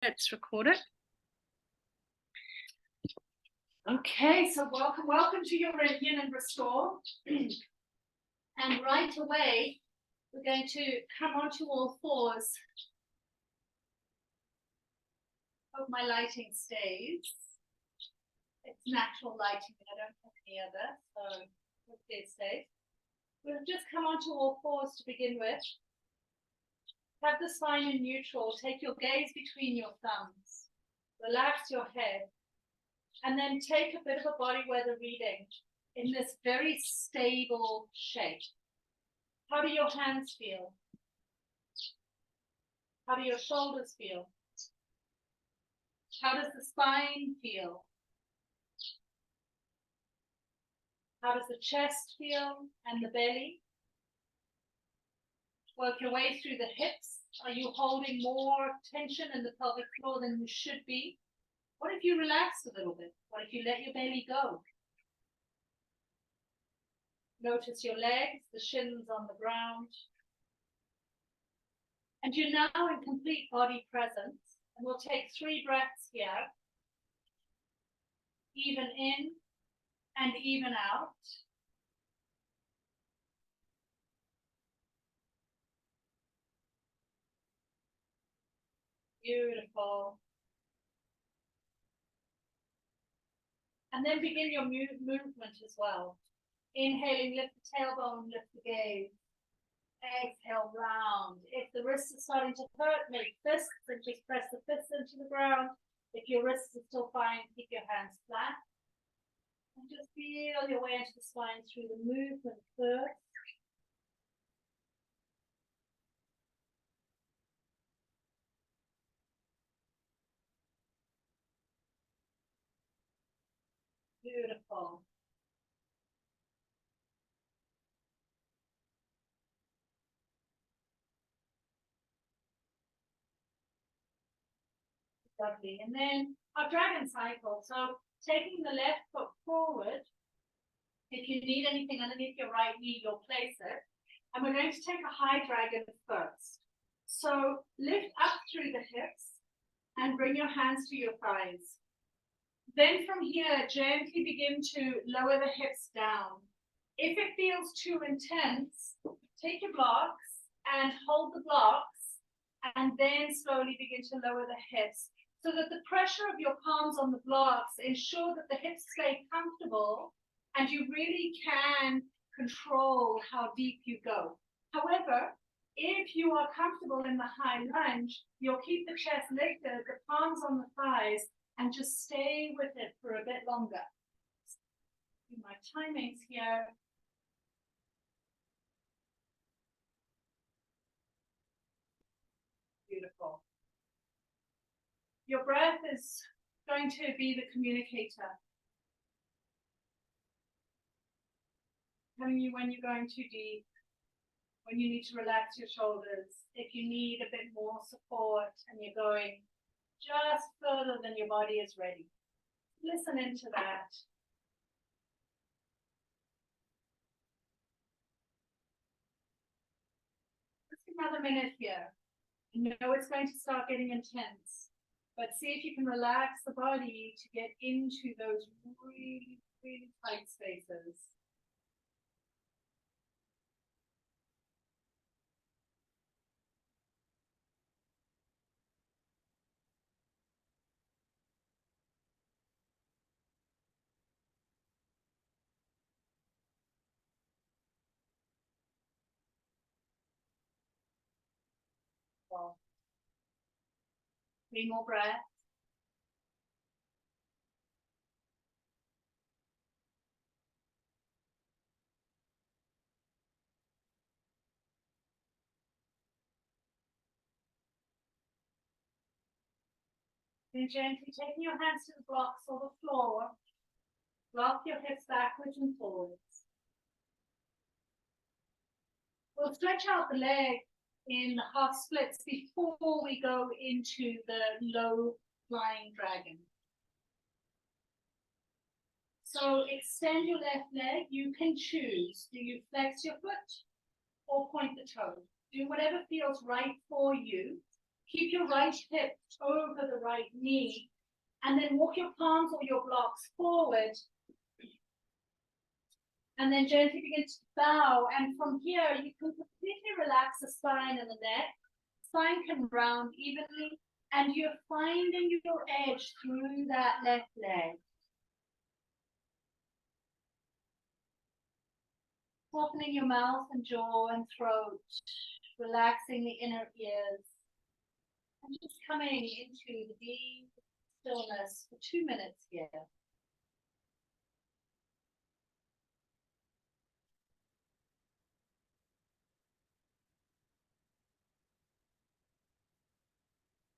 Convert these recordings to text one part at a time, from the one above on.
Let's record it. Okay, so welcome to your Meridian and Restore. And right away, we're going to come onto all fours. Hope my lighting stays. It's natural lighting, I don't have any other, so hopefully it stays. We'll just come onto all fours to begin with. Have the spine in neutral. Take your gaze between your thumbs. Relax your head. And then take a bit of a body weather reading in this very stable shape. How do your hands feel? How do your shoulders feel? How does the spine feel? How does the chest feel and the belly? Work your way through the hips. Are you holding more tension in the pelvic floor than you should be? What if you relax a little bit? What if you let your belly go? Notice your legs, the shins on the ground. And you're now in complete body presence. And we'll take 3 breaths here. Even in and even out. Beautiful. And then begin your movement as well. Inhaling, lift the tailbone, lift the gaze. Exhale, round. If the wrists are starting to hurt, make fists and just press the fists into the ground. If your wrists are still fine, keep your hands flat. And just feel your way into the spine through the movement first. Beautiful. Lovely. And then our dragon cycle. So taking the left foot forward. If you need anything underneath your right knee, you'll place it. And we're going to take a high dragon first. So lift up through the hips and bring your hands to your thighs. Then from here, gently begin to lower the hips down. If it feels too intense, take your blocks and hold the blocks and then slowly begin to lower the hips so that the pressure of your palms on the blocks ensure that the hips stay comfortable and you really can control how deep you go. However, if you are comfortable in the high lunge, you'll keep the chest lifted, the palms on the thighs, and just stay with it for a bit longer. Do my timings here. Beautiful. Your breath is going to be the communicator. Telling you when you're going too deep, when you need to relax your shoulders, if you need a bit more support and you're going just further than your body is ready. Listen into that. Just another minute here. You know it's going to start getting intense, but see if you can relax the body to get into those really, really tight spaces. Well, 3 more breaths. Then gently taking your hands to the blocks or the floor, rock your hips backwards and forwards. We'll stretch out the leg in half splits before we go into the low flying dragon. So extend your left leg. You can choose. Do you flex your foot or point the toe? Do whatever feels right for you. Keep your right hip over the right knee, and then walk your palms or your blocks forward. And then gently begin to bow. And from here, you can completely relax the spine and the neck. Spine can round evenly, and you're finding your edge through that left leg. Softening your mouth and jaw and throat, relaxing the inner ears. And just coming into the deep stillness for 2 minutes here.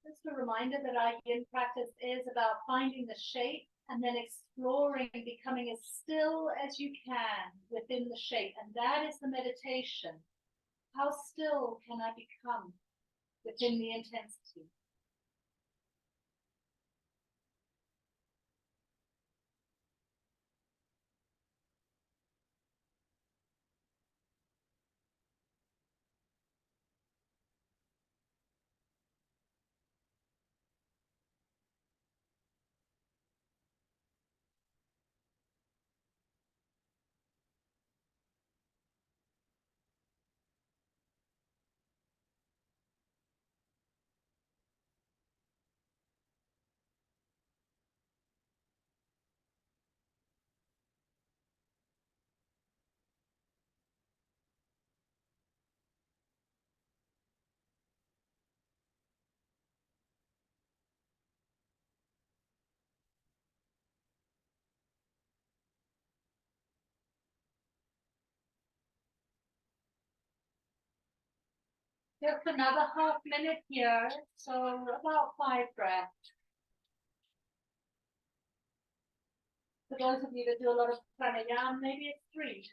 Just a reminder that our yin practice is about finding the shape and then exploring, becoming as still as you can within the shape. And that is the meditation. How still can I become within the intensity? Just another half minute here, so about 5 breaths. For those of you that do a lot of pranayama, maybe it's 3.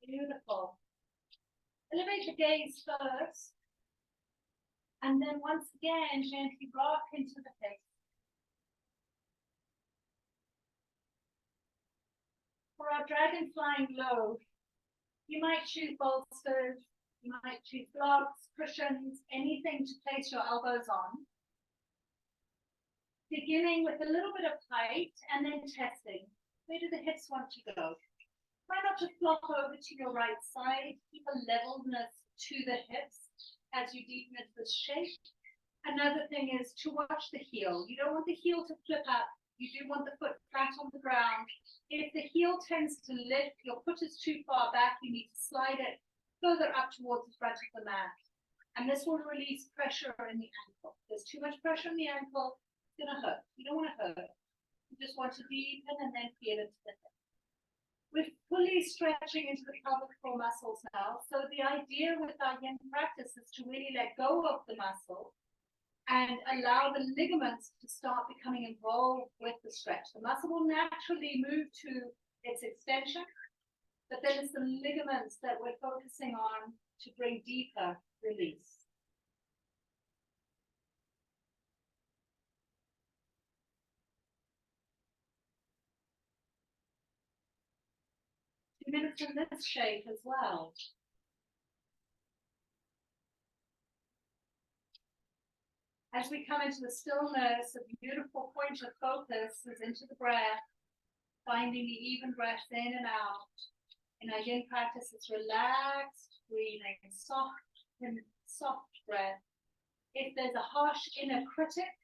Beautiful. Elevate the gaze first, and then once again, gently rock into the hips. For our dragon flying low, you might choose bolsters, you might choose blocks, cushions, anything to place your elbows on. Beginning with a little bit of height and then testing. Where do the hips want to go? Try not to flop over to your right side. Keep a levelness to the hips as you deepen into the shape. Another thing is to watch the heel. You don't want the heel to flip up. You do want the foot flat on the ground. If the heel tends to lift, your foot is too far back, you need to slide it further up towards the front of the mat. And this will release pressure in the ankle. If there's too much pressure in the ankle, it's going to hurt. You don't want to hurt. You just want to deepen and then feel it to the hip. We're fully stretching into the pelvic floor muscles now. So the idea with our yin practice is to really let go of the muscle and allow the ligaments to start becoming involved with the stretch. The muscle will naturally move to its extension, but then it's the ligaments that we're focusing on to bring deeper release. Minutes in this shape as well. As we come into the stillness, a beautiful point of focus is into the breath, finding the even breath in and out. In our yin practice, it's relaxed breathing, soft breath. If there's a harsh inner critic,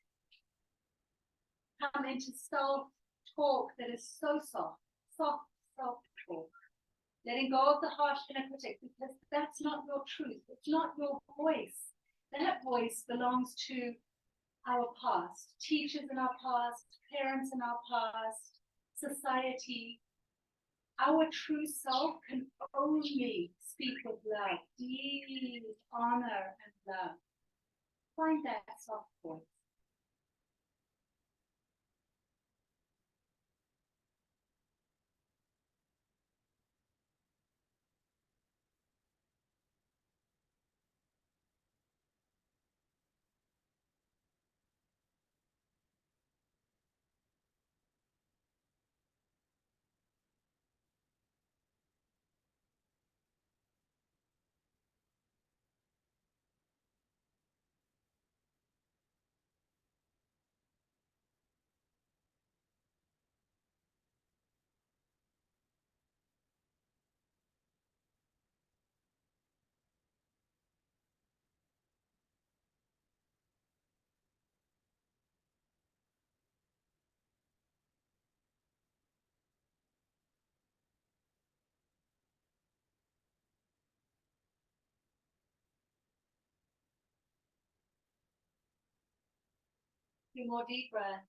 come into self-talk that is so soft self-talk. Letting go of the harsh inner critic, because that's not your truth. It's not your voice. That voice belongs to our past, teachers in our past, parents in our past, society. Our true self can only speak with love, deep honor and love. Find that soft voice. few more deep breaths.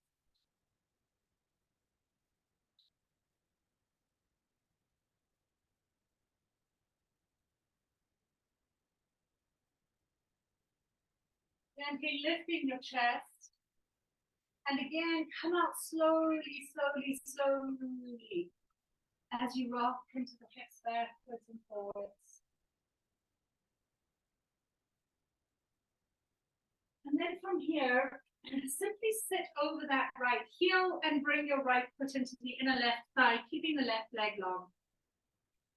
Gently lifting your chest. And again, come out slowly, slowly, slowly as you rock into the hips backwards and forwards. And then from here, simply sit over that right heel and bring your right foot into the inner left thigh, keeping the left leg long.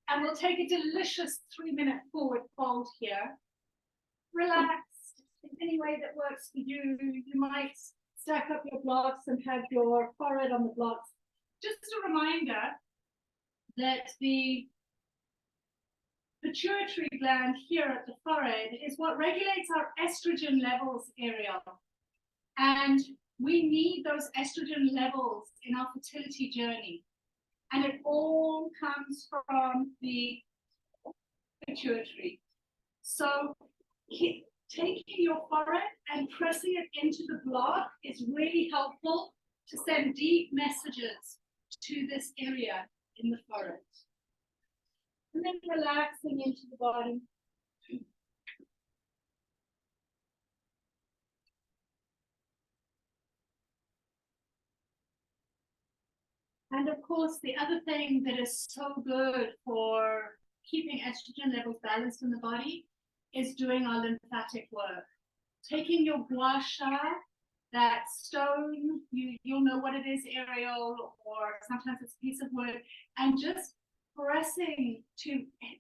And we'll take a delicious 3-minute forward fold here. Relaxed in any way that works for you. You might stack up your blocks and have your forehead on the blocks. Just a reminder that the pituitary gland here at the forehead is what regulates our estrogen levels, Ariel. And we need those estrogen levels in our fertility journey. And it all comes from the pituitary. So taking your forehead and pressing it into the block is really helpful to send deep messages to this area in the forehead. And then relaxing into the body. And of course, the other thing that is so good for keeping estrogen levels balanced in the body is doing our lymphatic work. Taking your gua sha, that stone, you'll know what it is, Ariel, or sometimes it's a piece of wood, and just pressing to,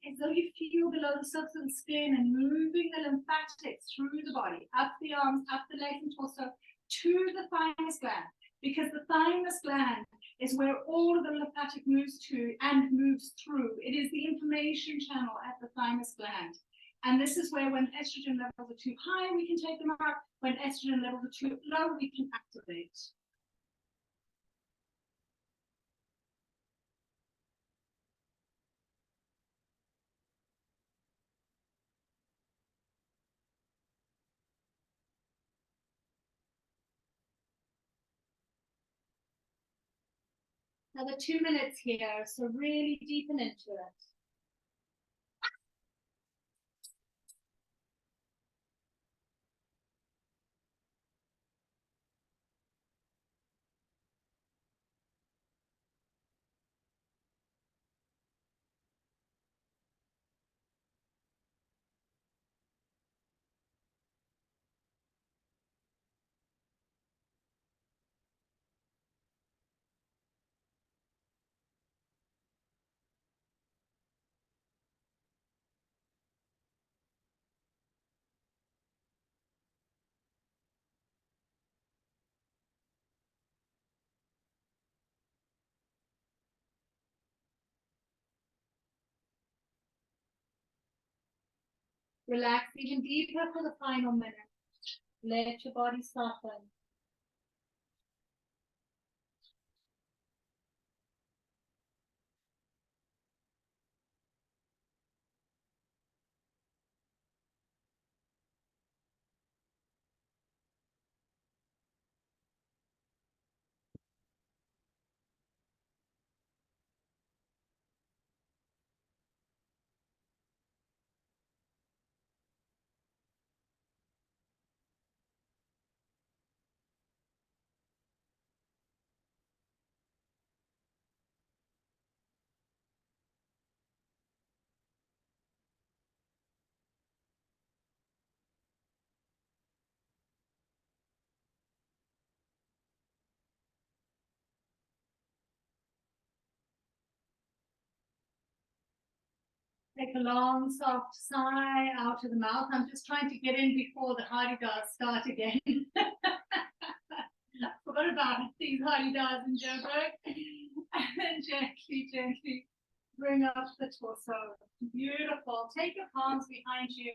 as though you feel below the surface of the skin and moving the lymphatics through the body, up the arms, up the legs and torso, to the thymus gland, because the thymus gland is where all of the lymphatic moves to and moves through. It is the information channel at the thymus gland. And this is where when estrogen levels are too high, we can take them out. When estrogen levels are too low, we can activate. Another 2 minutes here, so really deepen into it. Relax even deeper for the final minute. Let your body soften. Take a long, soft sigh out of the mouth. I'm just trying to get in before the Haridas start again. Forgot about these Haridas in Joburg. And gently, gently bring up the torso. Beautiful. Take your palms behind you.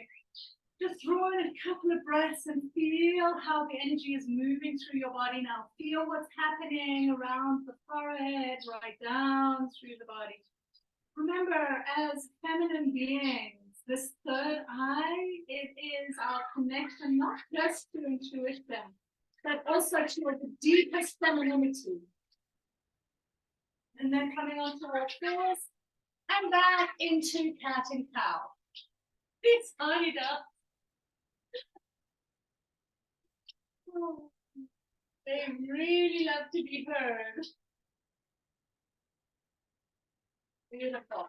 Just draw in a couple of breaths and feel how the energy is moving through your body now. Feel what's happening around the forehead, right down through the body. Remember, as feminine beings, this third eye, it is our connection not just to intuition, but also toward the deepest femininity. And then coming onto our fours and back into cat and cow. It's Ida. Oh, they really love to be heard. Beautiful.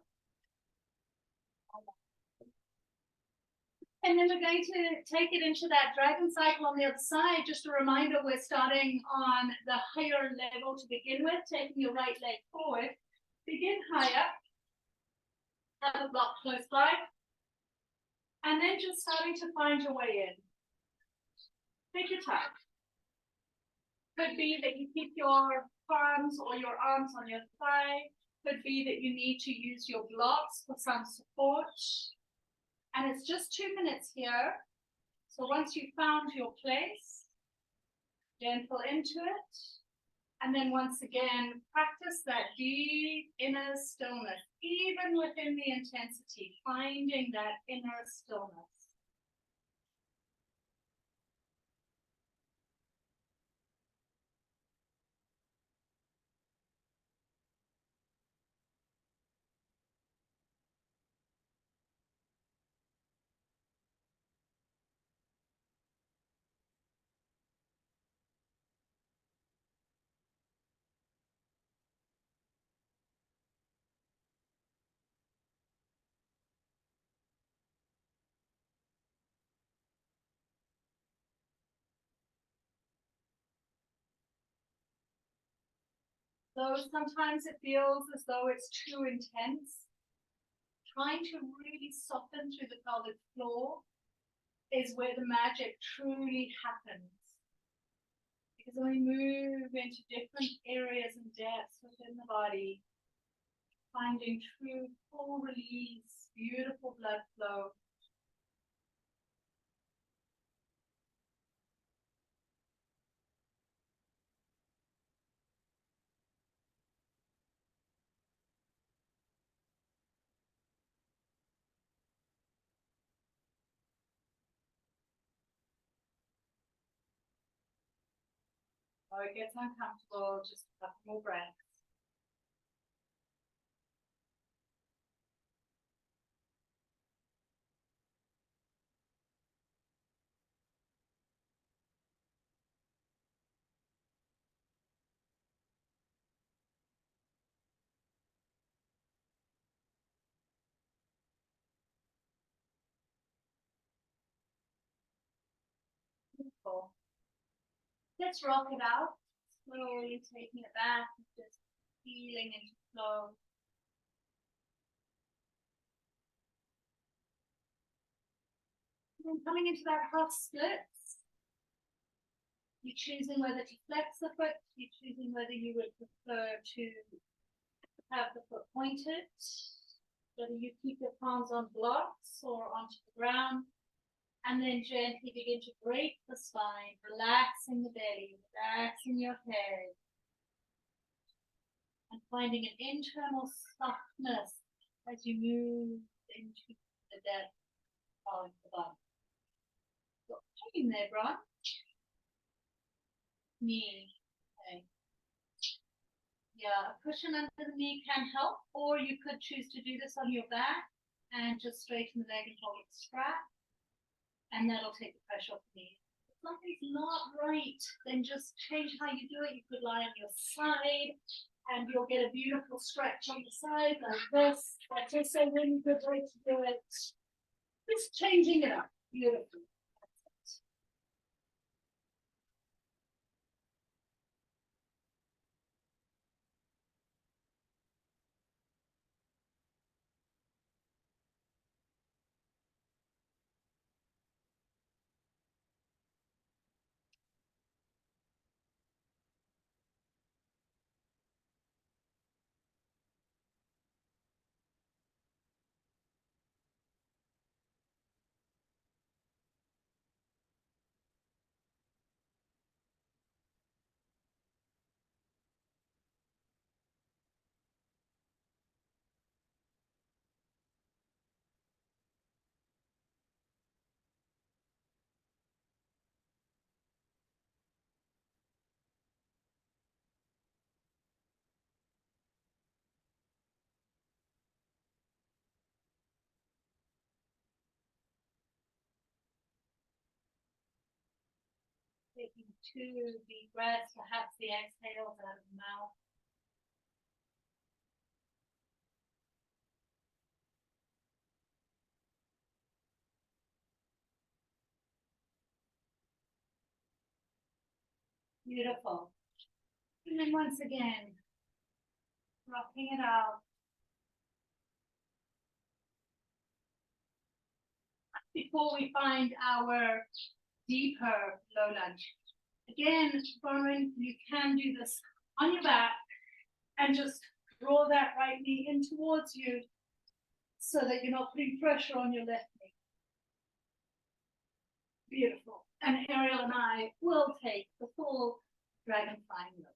And then we're going to take it into that dragon cycle on the other side. Just a reminder, we're starting on the higher level to begin with, taking your right leg forward. Begin higher, have a block close by, and then just starting to find your way in. Take your time. Could be that you keep your palms or your arms on your thigh. Could be that you need to use your blocks for some support. And it's just 2 minutes here. So once you've found your place, gentle into it. And then once again, practice that deep inner stillness, even within the intensity, finding that inner stillness. Though sometimes it feels as though it's too intense, trying to really soften through the pelvic floor is where the magic truly happens. Because when we move into different areas and depths within the body, finding true full release, beautiful blood flow. Or it gets uncomfortable, just a couple more breaths. Beautiful. Let's rock it out. Slowly taking it back, just feeling into flow. And coming into that half splits. You're choosing whether to flex the foot, you're choosing whether you would prefer to have the foot pointed, whether you keep your palms on blocks or onto the ground, and then gently begin to break the spine, relaxing the belly, relaxing your head, and finding an internal softness as you move into the depth of the body. So, hanging there, Bron. Knee. Okay. Yeah, a cushion under the knee can help, or you could choose to do this on your back and just straighten the leg and hold it strap, and that'll take the pressure off the knee. If something's not right, then just change how you do it. You could lie on your side, and you'll get a beautiful stretch on the side like this. That's also a really good way to do it. Just changing it up. Beautiful. 2 deep breaths, perhaps the exhales out of the mouth. Beautiful. And then once again, rocking it out. Before we find our deeper low lunge. Again, Bronwyn, you can do this on your back and just draw that right knee in towards you so that you're not putting pressure on your left knee. Beautiful. And Ariel and I will take the full dragon flying low.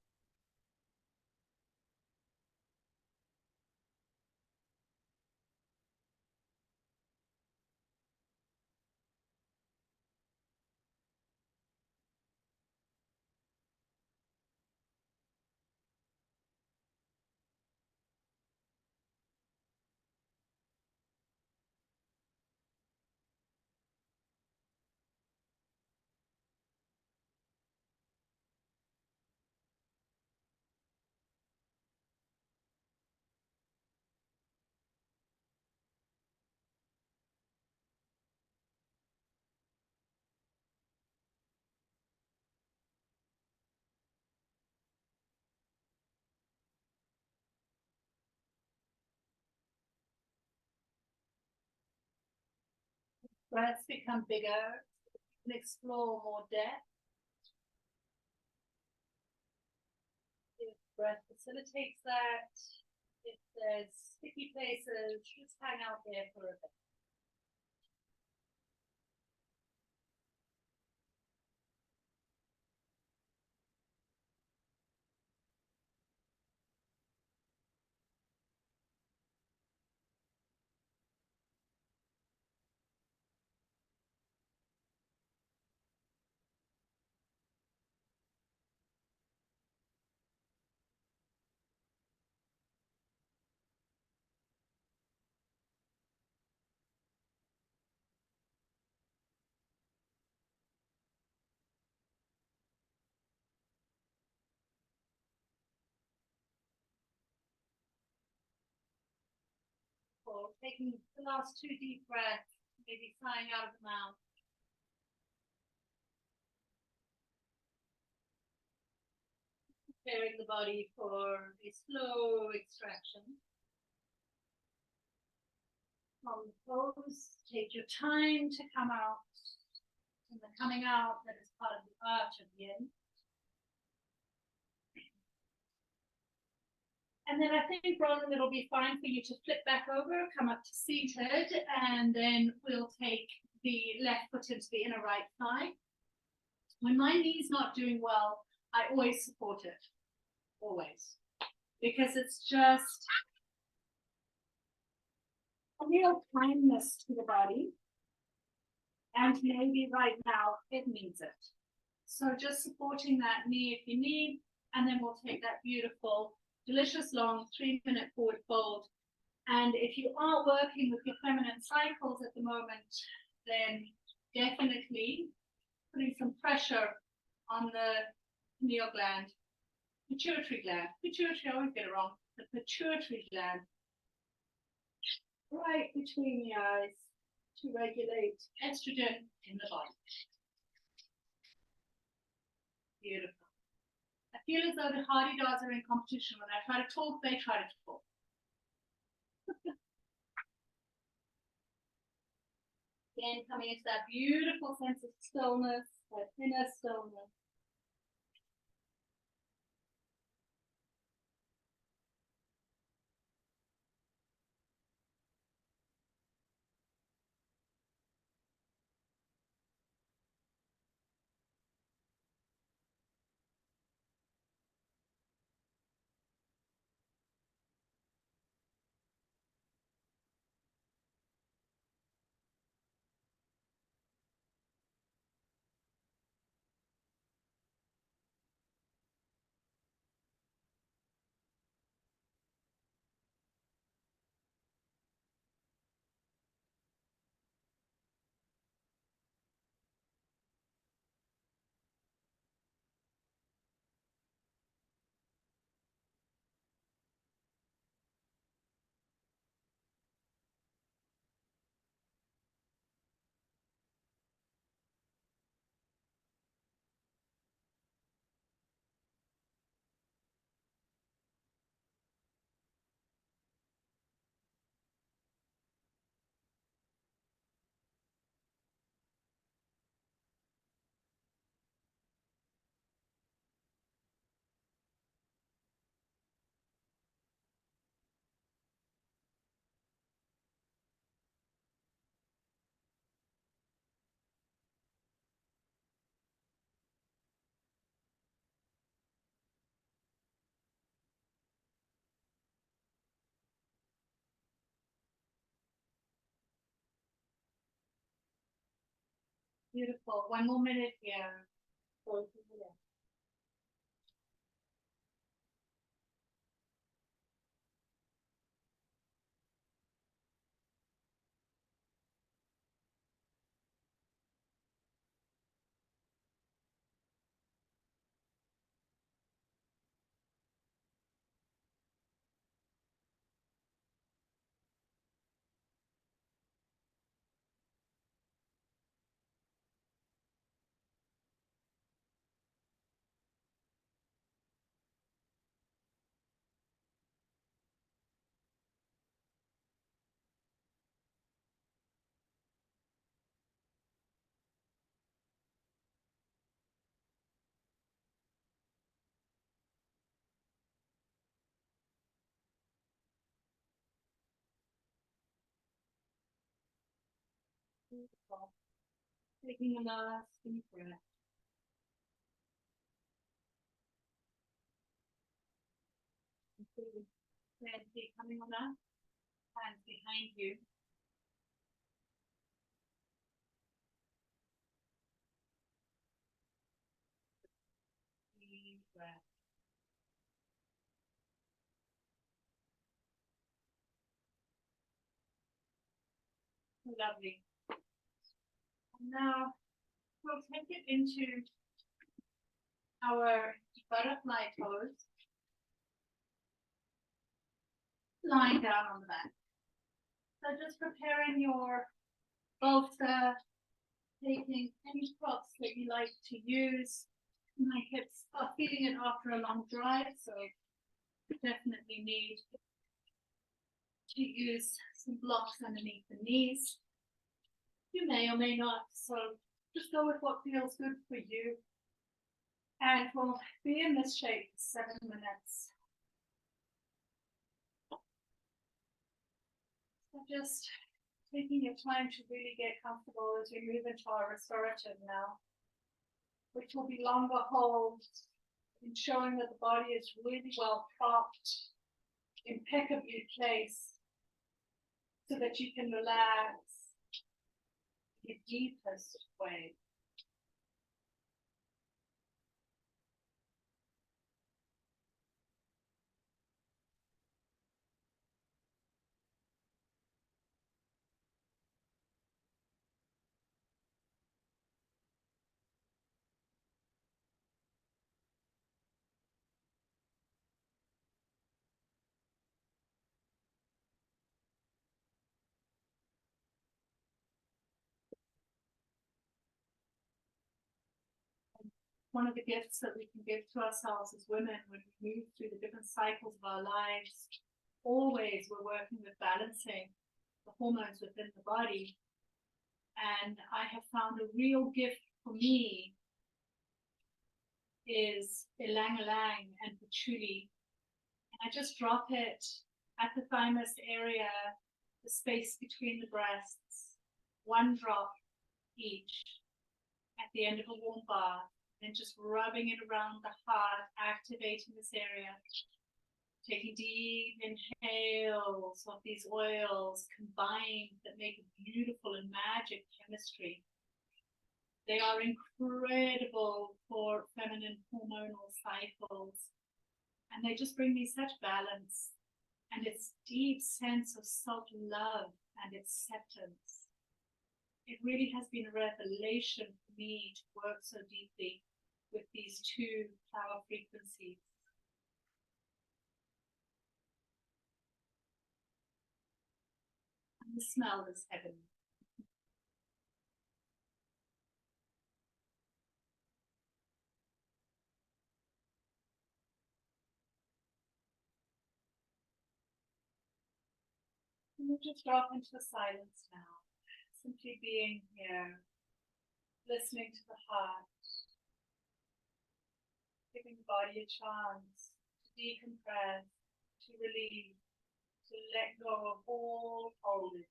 Breaths become bigger, and explore more depth. If breath facilitates that, if there's sticky places, just hang out there for a bit. Or taking the last 2 deep breaths, maybe sighing out of the mouth. Preparing the body for a slow extraction. From the pose, take your time to come out. And the coming out, that is part of the arch of the yin. And then I think, Bronwyn, it'll be fine for you to flip back over, come up to seated, and then we'll take the left foot into the inner right thigh. When my knee's not doing well, I always support it. Always. Because it's just a real kindness to the body. And maybe right now it needs it. So just supporting that knee if you need, and then we'll take that beautiful, delicious long 3-minute forward fold. And if you are working with your feminine cycles at the moment, then definitely putting some pressure on the pineal gland, pituitary gland. Pituitary, I always get it wrong. The pituitary gland, right between the eyes, to regulate estrogen in the body. Beautiful. I feel as though the hardy dogs are in competition. When I try to talk, they try to talk. Again, coming into that beautiful sense of stillness, that inner stillness. Beautiful. One more minute here. Both of you. Beautiful. Taking a last deep breath. Gently coming on up. Hands behind you. Deep breath. Lovely. And now we'll take it into our butterfly pose. Lying down on the back. So just preparing your bolster, taking any props that you like to use. My hips are feeling it after a long drive, so definitely need to use some blocks underneath the knees. You may or may not, so just go with what feels good for you. And we'll be in this shape for 7 minutes. So just taking your time to really get comfortable as we move into our restorative now, which will be longer holds, ensuring that the body is really well propped, impeccably placed, so that you can relax the deepest way. One of the gifts that we can give to ourselves as women when we move through the different cycles of our lives, always we're working with balancing the hormones within the body. And I have found a real gift for me is ylang ylang and patchouli. And I just drop it at the thymus area, the space between the breasts, 1 drop each at the end of a warm bath. And just rubbing it around the heart, activating this area, taking deep inhales of these oils combined that make a beautiful and magic chemistry. They are incredible for feminine hormonal cycles, and they just bring me such balance and its deep sense of self-love and acceptance. It really has been a revelation for me to work so deeply with these 2 flower frequencies. And the smell is heavenly. And we'll just drop into the silence now, simply being here, listening to the heart, giving the body a chance to decompress, to release, to let go of all holding.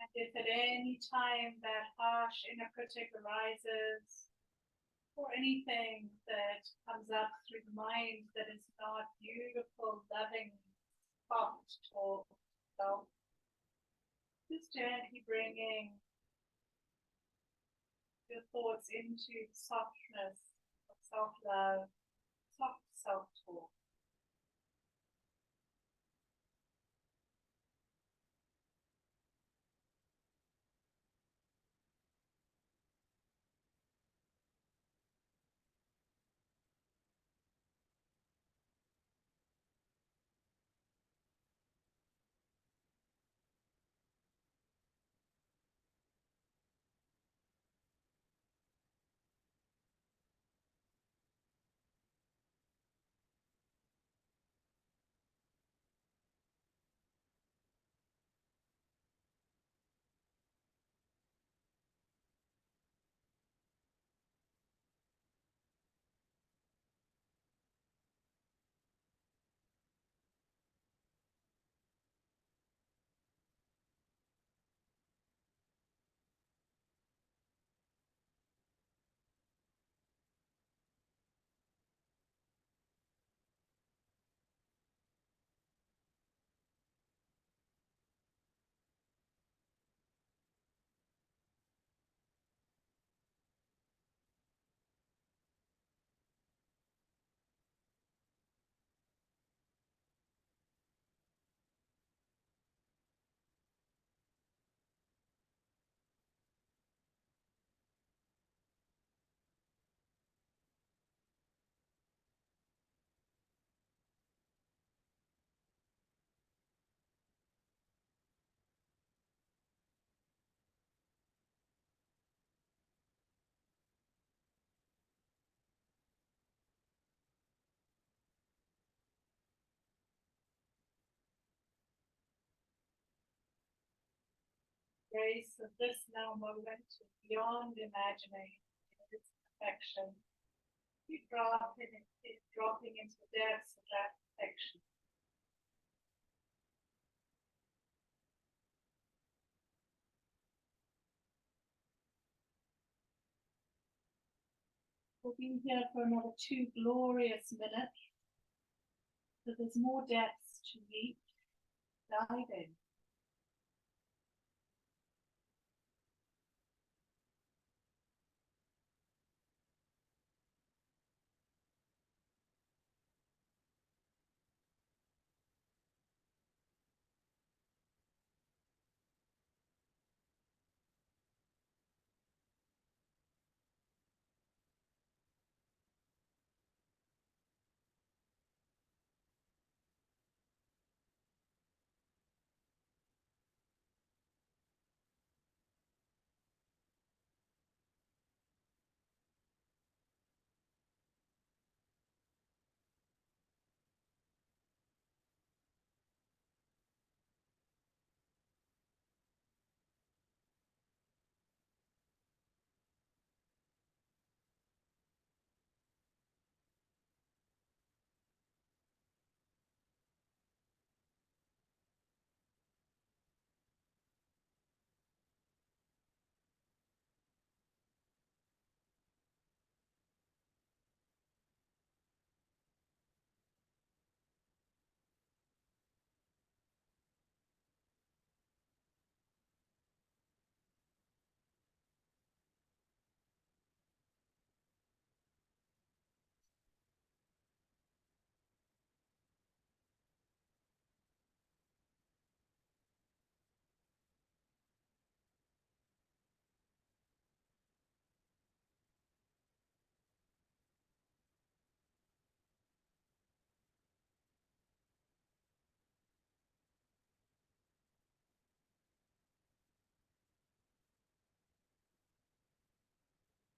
And if at any time that harsh inner critic arises, or anything that comes up through the mind that is not beautiful, loving, soft talk, self, just gently bringing your thoughts into softness of self-love, soft self-talk. Grace of this now moment is beyond imagining its perfection. You dropping into the depths of that perfection. We'll be here for another 2 glorious minutes. So there's more depths to reach. Dive in.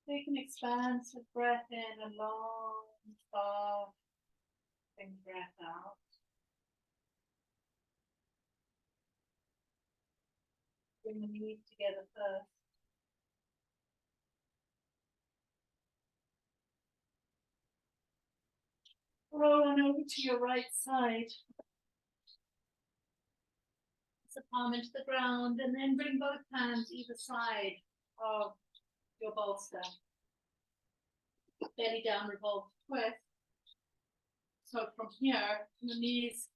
Take an expansive breath in, a long, soft breath out. Bring the knees together first. Roll on over to your right side. press the palm into the ground and then bring both hands either side of your bolster. Belly down, revolve, twist. So from here, the knees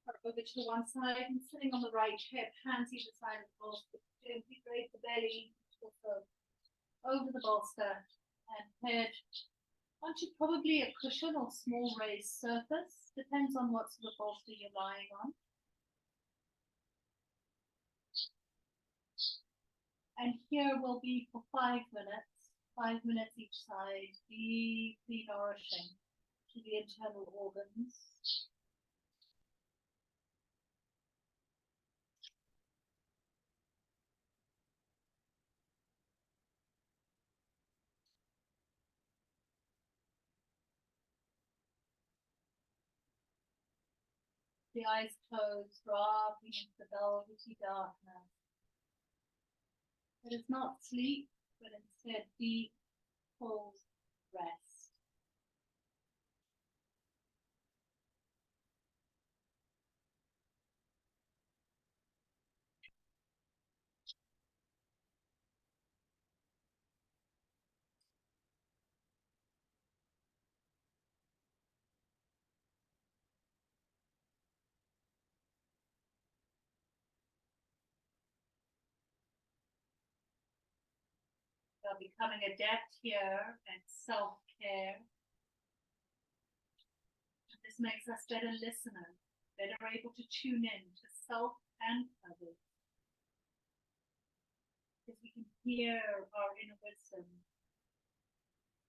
are over to one side and sitting on the right hip, hands either side of the bolster. Gently raise the belly also over the bolster and head onto probably a cushion or small raised surface. Depends on what sort of bolster you're lying on. And here will be for 5 minutes each side, deeply nourishing to the internal organs. The eyes closed, dropping into the velvety darkness. It is not sleep, but instead deep, full rest. So becoming adept here at self-care. This makes us better listeners, better able to tune in to self and others. Because we can hear our inner wisdom.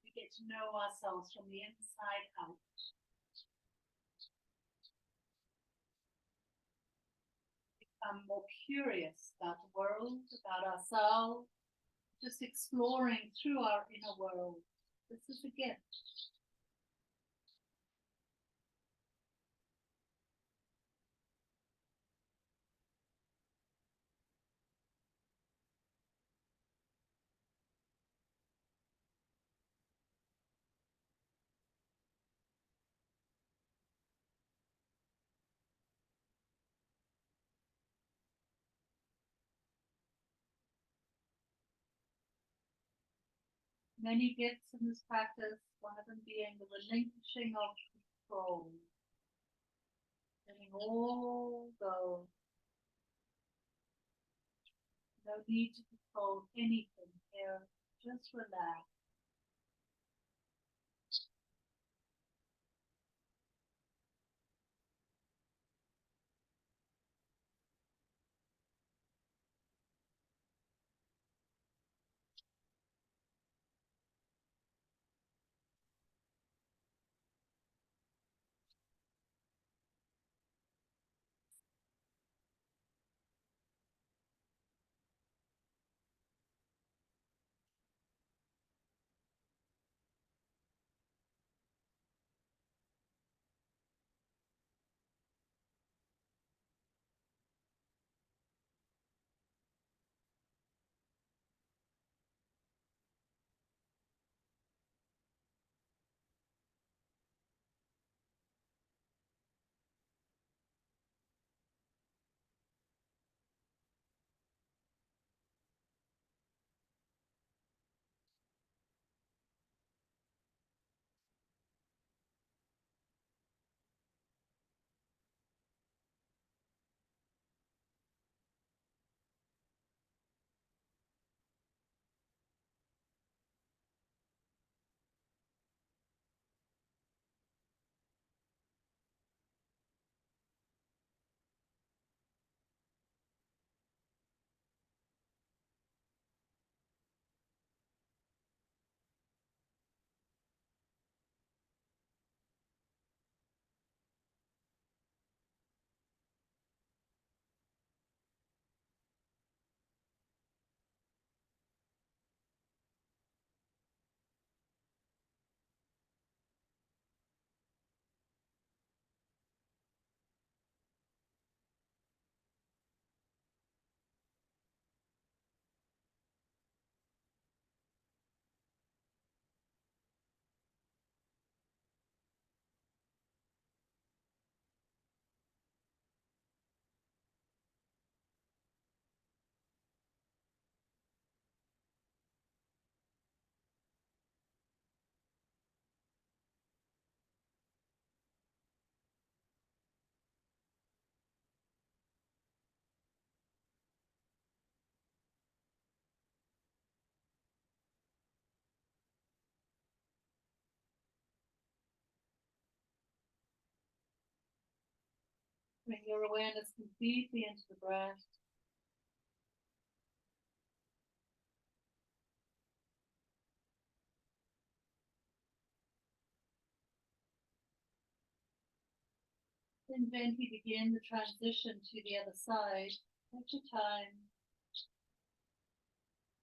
We get to know ourselves from the inside out. Become more curious about the world, about ourselves, just exploring through our inner world. This is a gift. Many gifts in this practice, one of them being the relinquishing of control. Letting all go. No need to control anything here. Just relax. Bring your awareness completely into the breath. And then we begin the transition to the other side at a time.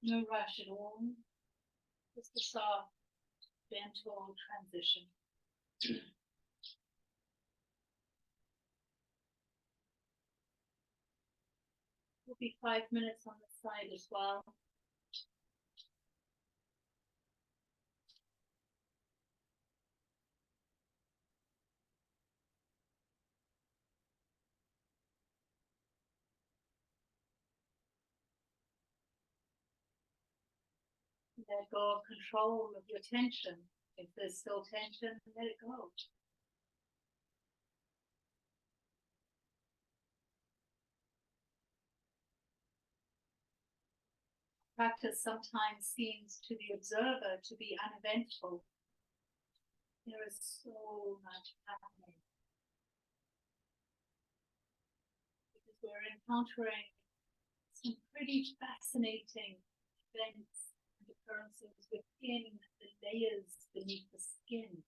No rush at all. Just a soft, gentle transition. Will be 5 minutes on the side as well. Let go of control of your tension. If there's still tension, let it go. Practice sometimes seems to the observer to be uneventful. There is so much happening. Because we're encountering some pretty fascinating events and occurrences within the layers beneath the skin.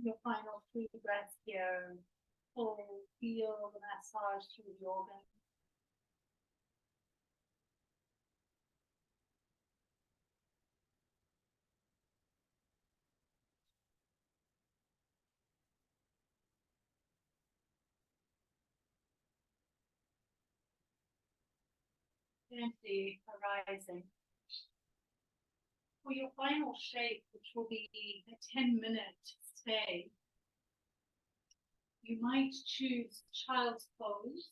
Your final 3 breaths here. Feel the massage through the organ. Gently arising. For your final shape, which will be a 10-minute stay, you might choose child's pose,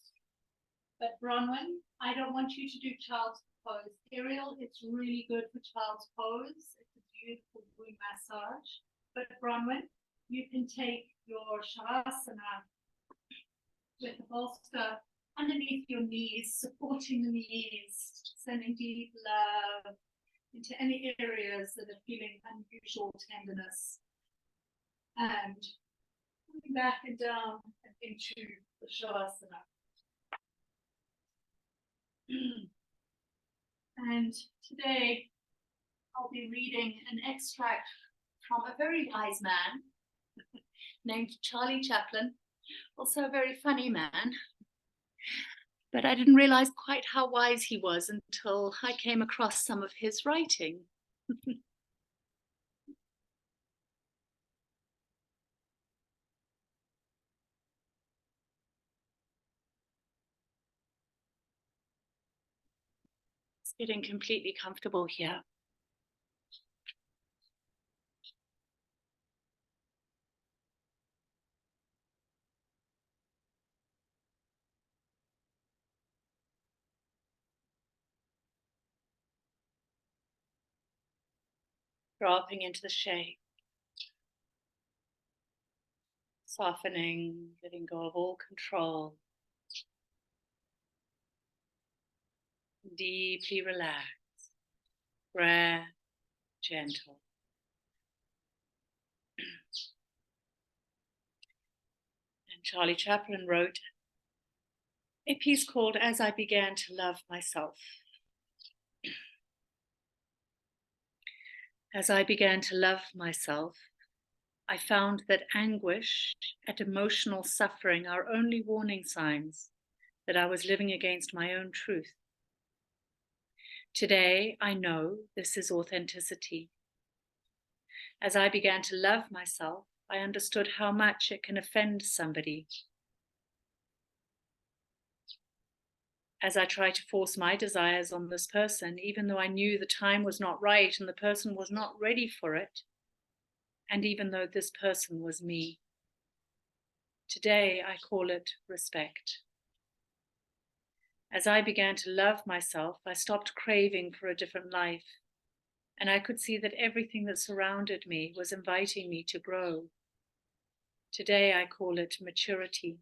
but Bronwyn, I don't want you to do child's pose. Ariel, it's really good for child's pose. It's a beautiful wound massage. But Bronwyn, you can take your Shavasana with the bolster underneath your knees, supporting the knees, sending deep love into any areas that are feeling unusual tenderness. And coming back and down and into the Shavasana. And today I'll be reading an extract from a very wise man named Charlie Chaplin, also a very funny man. But I didn't realize quite how wise he was until I came across some of his writing. It's getting completely comfortable here. Dropping into the shape. Softening, letting go of all control. Deeply relaxed, breath, gentle. And Charlie Chaplin wrote a piece called As I Began to Love Myself. As I began to love myself, I found that anguish and emotional suffering are only warning signs that I was living against my own truth. Today, I know this is authenticity. As I began to love myself, I understood how much it can offend somebody. As I tried to force my desires on this person, even though I knew the time was not right and the person was not ready for it, and even though this person was me. Today, I call it respect. As I began to love myself, I stopped craving for a different life, and I could see that everything that surrounded me was inviting me to grow. Today, I call it maturity.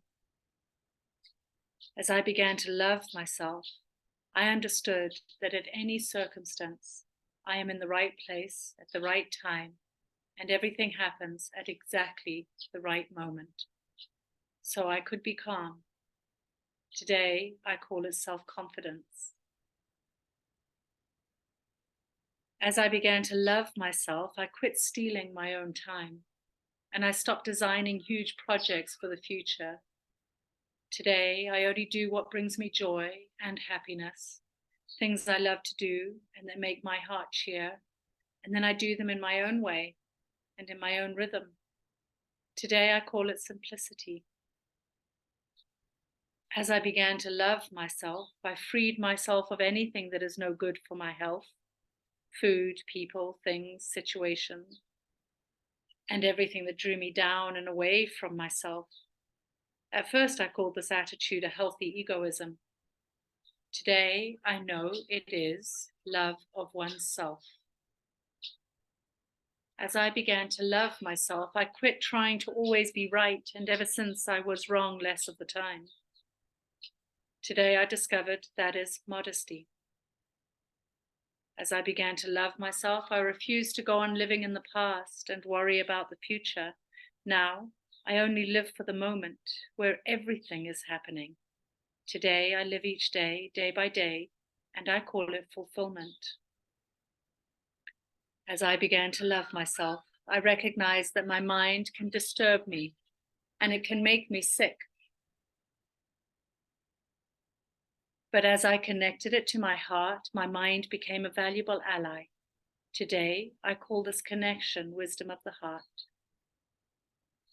As I began to love myself, I understood that at any circumstance, I am in the right place at the right time, and everything happens at exactly the right moment. So I could be calm. Today, I call it self-confidence. As I began to love myself, I quit stealing my own time, and I stopped designing huge projects for the future. Today, I only do what brings me joy and happiness, things I love to do and that make my heart cheer, and then I do them in my own way and in my own rhythm. Today, I call it simplicity. As I began to love myself, I freed myself of anything that is no good for my health, food, people, things, situations, and everything that drew me down and away from myself. At first, I called this attitude a healthy egoism. Today, I know it is love of oneself. As I began to love myself, I quit trying to always be right, and ever since I was wrong less of the time. Today, I discovered that is modesty. As I began to love myself, I refused to go on living in the past and worry about the future. Now, I only live for the moment where everything is happening. Today, I live each day, day by day, and I call it fulfillment. As I began to love myself, I recognize that my mind can disturb me and it can make me sick. But as I connected it to my heart, my mind became a valuable ally. Today, I call this connection wisdom of the heart.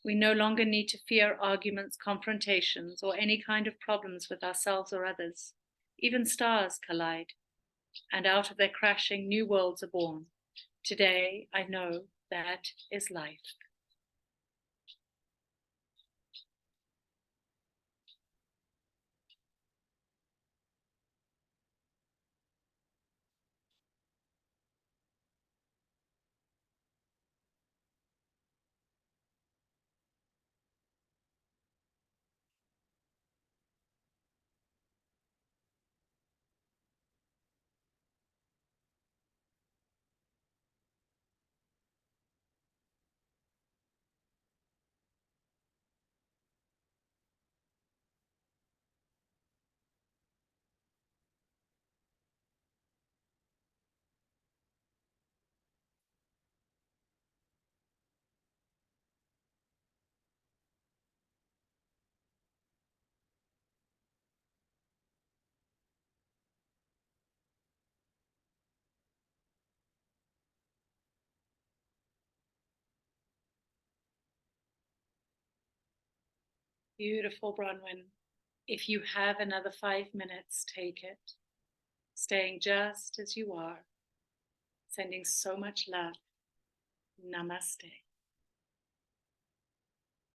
We no longer need to fear arguments, confrontations, or any kind of problems with ourselves or others. Even stars collide, and out of their crashing, new worlds are born. Today, I know that is life. Beautiful, Bronwyn. If you have another 5 minutes, take it. Staying just as you are. Sending so much love. Namaste.